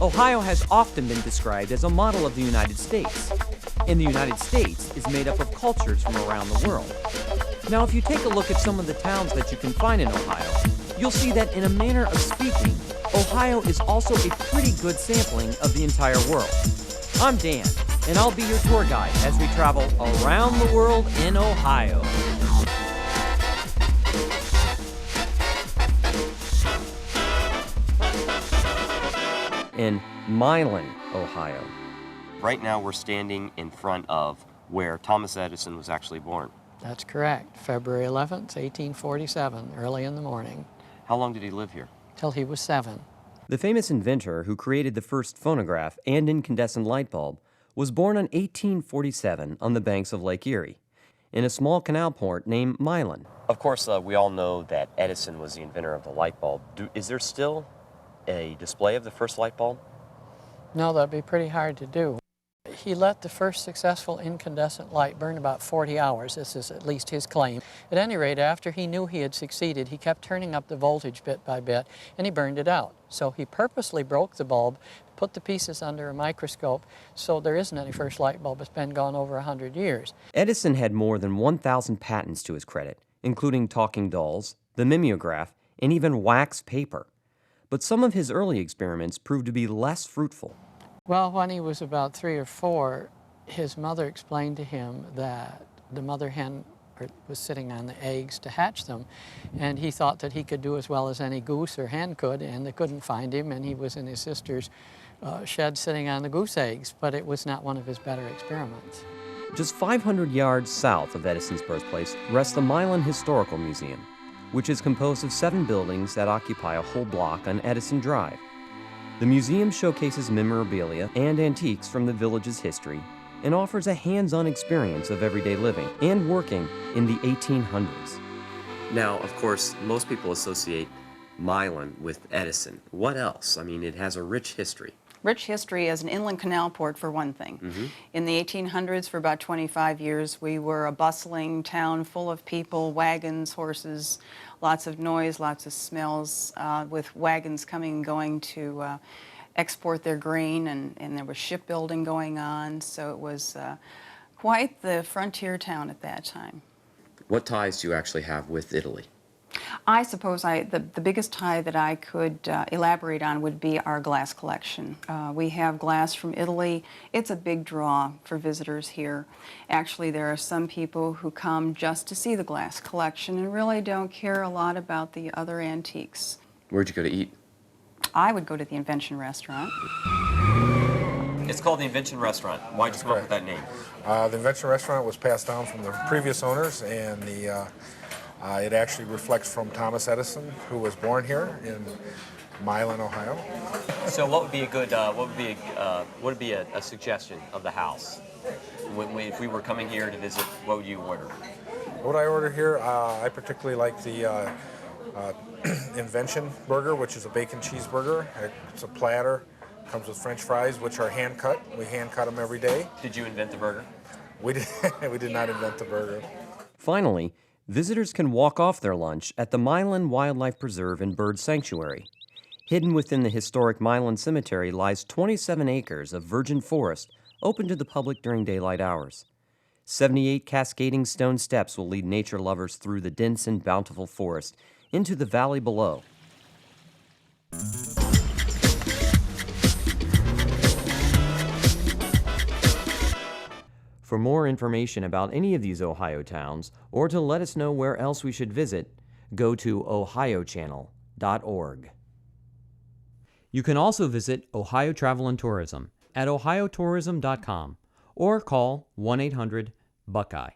Ohio has often been described as a model of the United States, and the United States is made up of cultures from around the world. Now, if you take a look at some of the towns that you can find in Ohio, you'll see that in a manner of speaking, Ohio is also a pretty good sampling of the entire world. I'm Dan, and I'll be your tour guide as we travel around the world in Ohio. In Milan, Ohio. Right now we're standing in front of where Thomas Edison was actually born. That's correct. February 11th, 1847, early in the morning. How long did he live here? Till he was 7. The famous inventor who created the first phonograph and incandescent light bulb was born in 1847 on the banks of Lake Erie, in a small canal port named Milan. Of course, we all know that Edison was the inventor of the light bulb. Is there still a display of the first light bulb? No, that'd be pretty hard to do. He let the first successful incandescent light burn about 40 hours. This is at least his claim. At any rate, after he knew he had succeeded, he kept turning up the voltage bit by bit, and he burned it out. So he purposely broke the bulb, put the pieces under a microscope, so there isn't any first light bulb. It's been gone over 100 years. Edison had more than 1,000 patents to his credit, including talking dolls, the mimeograph, and even wax paper. But some of his early experiments proved to be less fruitful. Well, when he was about 3 or 4, his mother explained to him that the mother hen was sitting on the eggs to hatch them, and he thought that he could do as well as any goose or hen could, and they couldn't find him, and he was in his sister's shed sitting on the goose eggs, but it was not one of his better experiments. Just 500 yards south of Edison's birthplace rests the Milan Historical Museum, which is composed of 7 buildings that occupy a whole block on Edison Drive. The museum showcases memorabilia and antiques from the village's history and offers a hands-on experience of everyday living and working in the 1800s. Now, of course, most people associate Milan with Edison. What else? I mean, it has a rich history. Rich history as an inland canal port, for one thing. In the 1800s, for about 25 years, we were a bustling town full of people, wagons, horses, lots of noise, lots of smells, with wagons coming and going to export their grain, and there was shipbuilding going on, so it was quite the frontier town at that time. What ties do you actually have with Italy? I suppose the biggest tie that I could elaborate on would be our glass collection. We have glass from Italy. It's a big draw for visitors here. Actually, there are some people who come just to see the glass collection and really don't care a lot about the other antiques. Where'd you go to eat? I would go to the Invention Restaurant. It's called the Invention Restaurant. Why'd you come up with that name? The Invention Restaurant was passed down from the previous owners, and it actually reflects from Thomas Edison, who was born here in Milan, Ohio. So, what would be a good? What would be a suggestion of the house? If we were coming here to visit, what would you order? What I order here, I particularly like the Invention Burger, which is a bacon cheeseburger. It's a platter. Comes with French fries, which are hand cut. We hand cut them every day. Did you invent the burger? We did. We did not invent the burger. Finally, visitors can walk off their lunch at the Milan Wildlife Preserve and Bird Sanctuary. Hidden within the historic Milan Cemetery lies 27 acres of virgin forest open to the public during daylight hours. 78 cascading stone steps will lead nature lovers through the dense and bountiful forest into the valley below. For more information about any of these Ohio towns, or to let us know where else we should visit, go to ohiochannel.org. You can also visit Ohio Travel and Tourism at ohiotourism.com or call 1-800-BUCKEYE.